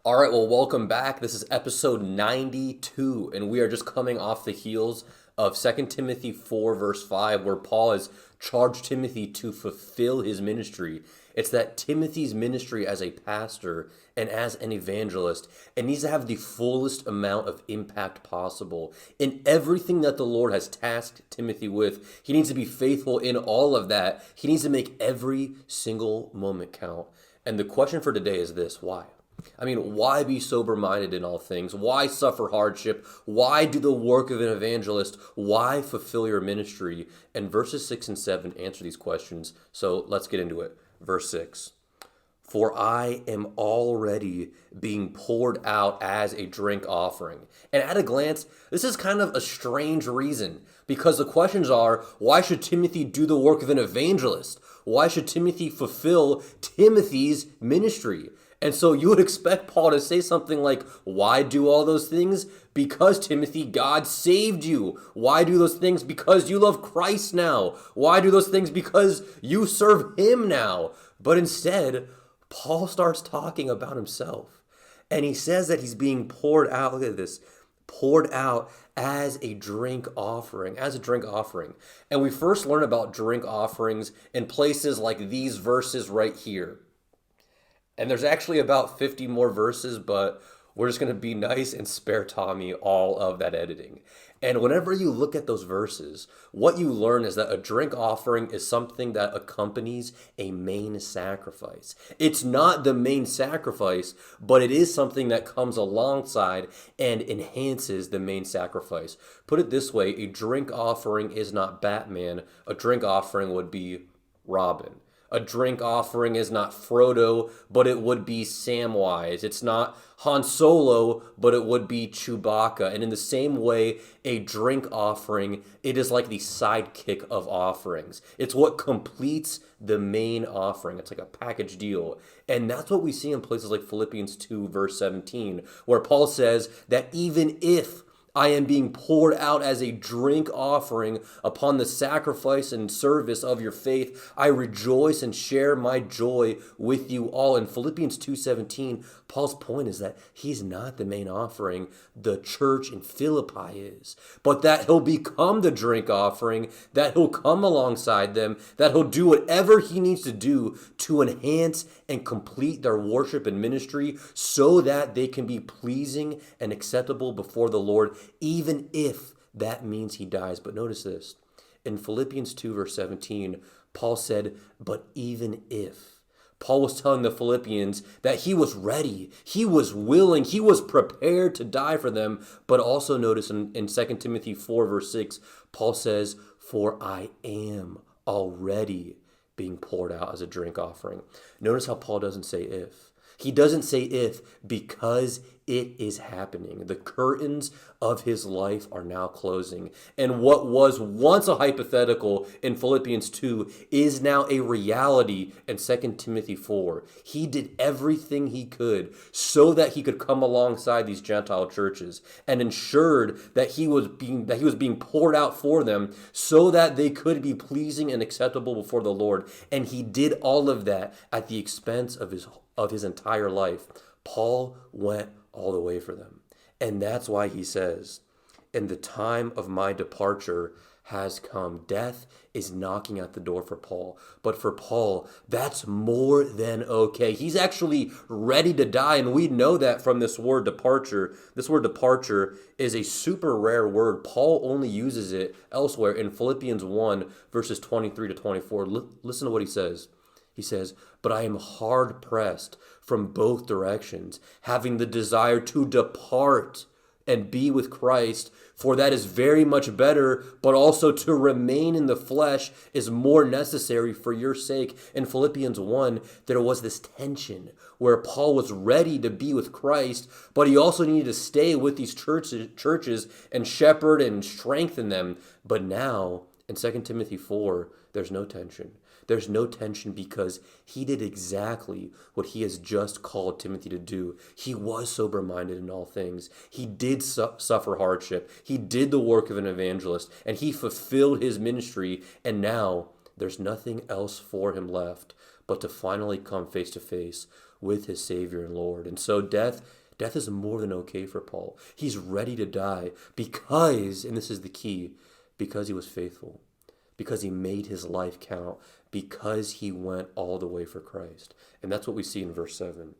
All right, well, welcome back. This is episode 92, and we are just coming off the heels of Second Timothy 4, verse 5, where Paul has charged Timothy to fulfill his ministry. It's that Timothy's ministry as a pastor and as an evangelist, it needs to have the fullest amount of impact possible. In everything that the Lord has tasked Timothy with, he needs to be faithful in all of that. He needs to make every single moment count. And the question for today is this: why? Why be sober minded in all things? Why suffer hardship? Why do the work of an evangelist? Why fulfill your ministry? And verses 6 and 7 answer these questions. So let's get into it. Verse 6: For I am already being poured out as a drink offering. And at a glance, this is kind of a strange reason, because the questions are, why should Timothy do the work of an evangelist? Why should Timothy fulfill Timothy's ministry? And so you would expect Paul to say something like, why do all those things? Because, Timothy, God saved you. Why do those things? Because you love Christ now. Why do those things? Because you serve him now. But instead, Paul starts talking about himself. And he says that he's being poured out. Look at this. Poured out as a drink offering, And we first learn about drink offerings in places like these verses right here. And there's actually about 50 more verses, but we're just going to be nice and spare Tommy all of that editing. And whenever you look at those verses, what you learn is that a drink offering is something that accompanies a main sacrifice. It's not the main sacrifice, but it is something that comes alongside and enhances the main sacrifice. Put it this way, a drink offering is not Batman. A drink offering would be Robin. A drink offering is not Frodo, but it would be Samwise. It's not Han Solo, but it would be Chewbacca. And in the same way, a drink offering, it is like the sidekick of offerings. It's what completes the main offering. It's like a package deal. And that's what we see in places like Philippians 2, verse 17, where Paul says that even if I am being poured out as a drink offering upon the sacrifice and service of your faith, I rejoice and share my joy with you all. In Philippians 2:17, Paul's point is that he's not the main offering, the church in Philippi is, but that he'll become the drink offering, that he'll come alongside them, that he'll do whatever he needs to do to enhance and complete their worship and ministry so that they can be pleasing and acceptable before the Lord, even if that means he dies. But notice this. In Philippians 2, verse 17, Paul said, but even if. Paul was telling the Philippians that he was ready, he was willing, he was prepared to die for them. But also notice in 2 Timothy 4, verse 6, Paul says, for I am already being poured out as a drink offering. Notice how Paul doesn't say if. He doesn't say if because it is happening. The curtains of his life are now closing. And what was once a hypothetical in Philippians 2 is now a reality in 2 Timothy 4. He did everything he could so that he could come alongside these Gentile churches and ensured that he was being poured out for them so that they could be pleasing and acceptable before the Lord. And he did all of that at the expense of his entire life. Paul went all the way for them. And that's why he says, and the time of my departure has come. Death is knocking at the door for Paul. But for Paul, that's more than okay. He's actually ready to die. And we know that from this word departure. This word departure is a super rare word. Paul only uses it elsewhere in Philippians 1, verses 23 to 24. Listen to what he says. He says, but I am hard pressed from both directions, having the desire to depart and be with Christ, for that is very much better, but also to remain in the flesh is more necessary for your sake. In Philippians 1, there was this tension where Paul was ready to be with Christ, but he also needed to stay with these churches and shepherd and strengthen them. But now, in 2 Timothy 4, there's no tension. There's no tension because he did exactly what he has just called Timothy to do. He was sober-minded in all things. He did suffer hardship. He did the work of an evangelist, and he fulfilled his ministry. And now there's nothing else for him left but to finally come face to face with his Savior and Lord. And so death is more than okay for Paul. He's ready to die because, and this is the key, because he was faithful, because he made his life count, because he went all the way for Christ. And that's what we see in verse 7.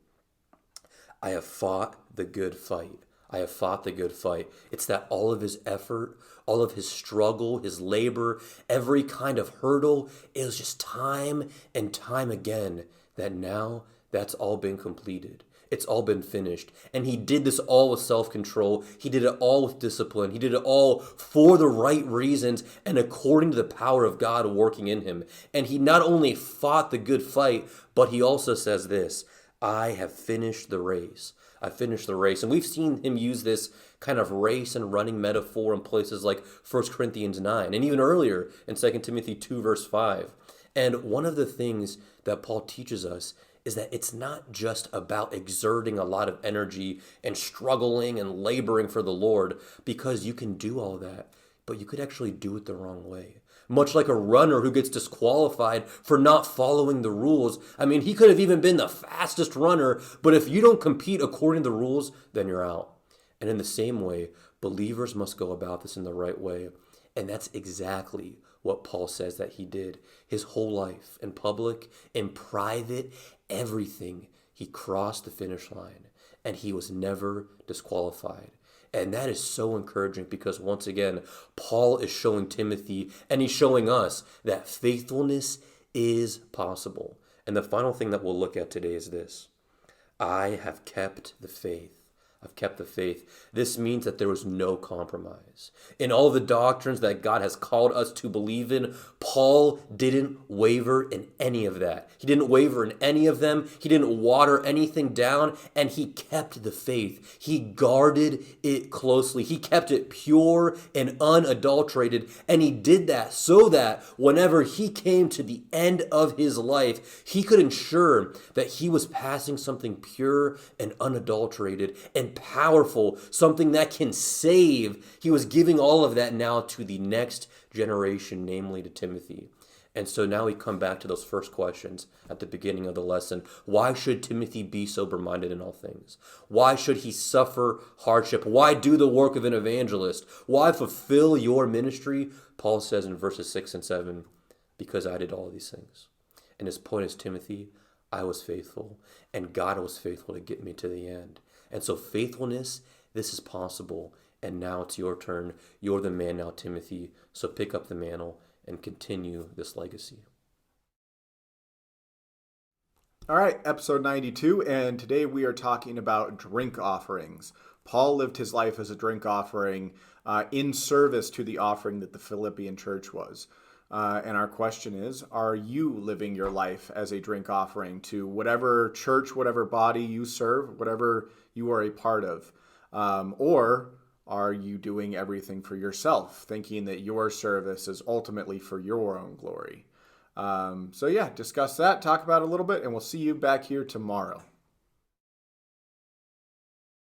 I have fought the good fight. I have fought the good fight. It's that all of his effort, all of his struggle, his labor, every kind of hurdle, it was just time and time again that now that's all been completed. It's all been finished. And he did this all with self-control. He did it all with discipline. He did it all for the right reasons and according to the power of God working in him. And he not only fought the good fight, but he also says this, I have finished the race. I finished the race. And we've seen him use this kind of race and running metaphor in places like 1 Corinthians 9 and even earlier in 2 Timothy 2 verse 5. And one of the things that Paul teaches us is that it's not just about exerting a lot of energy and struggling and laboring for the Lord, because you can do all that, but you could actually do it the wrong way. Much like a runner who gets disqualified for not following the rules. I mean, he could have even been the fastest runner, but if you don't compete according to the rules, then you're out. And in the same way, believers must go about this in the right way. And that's exactly what Paul says that he did. His whole life, in public, in private, everything, he crossed the finish line and he was never disqualified. And that is so encouraging because once again, Paul is showing Timothy and he's showing us that faithfulness is possible. And the final thing that we'll look at today is this. I have kept the faith. I've kept the faith. This means that there was no compromise. In all the doctrines that God has called us to believe in, Paul didn't waver in any of that. He didn't waver in any of them. He didn't water anything down, and he kept the faith. He guarded it closely. He kept it pure and unadulterated, and he did that so that whenever he came to the end of his life, he could ensure that he was passing something pure and unadulterated and powerful, something that can save. He was giving all of that now to the next generation, namely to Timothy. And so now we come back to those first questions at the beginning of the lesson. Why should Timothy be sober-minded in all things? Why should he suffer hardship? Why do the work of an evangelist? Why fulfill your ministry? Paul says in verses 6 and 7, because I did all these things. And his point is, Timothy, I was faithful, and God was faithful to get me to the end. And so faithfulness, this is possible. And now it's your turn. You're the man now, Timothy. So pick up the mantle and continue this legacy. All right, episode 92, and today we are talking about drink offerings. Paul lived his life as a drink offering in service to the offering that the Philippian church was. And our question is, are you living your life as a drink offering to whatever church, whatever body you serve, whatever you are a part of? Or are you doing everything for yourself, thinking that your service is ultimately for your own glory? So yeah, discuss that, talk about it a little bit, and we'll see you back here tomorrow.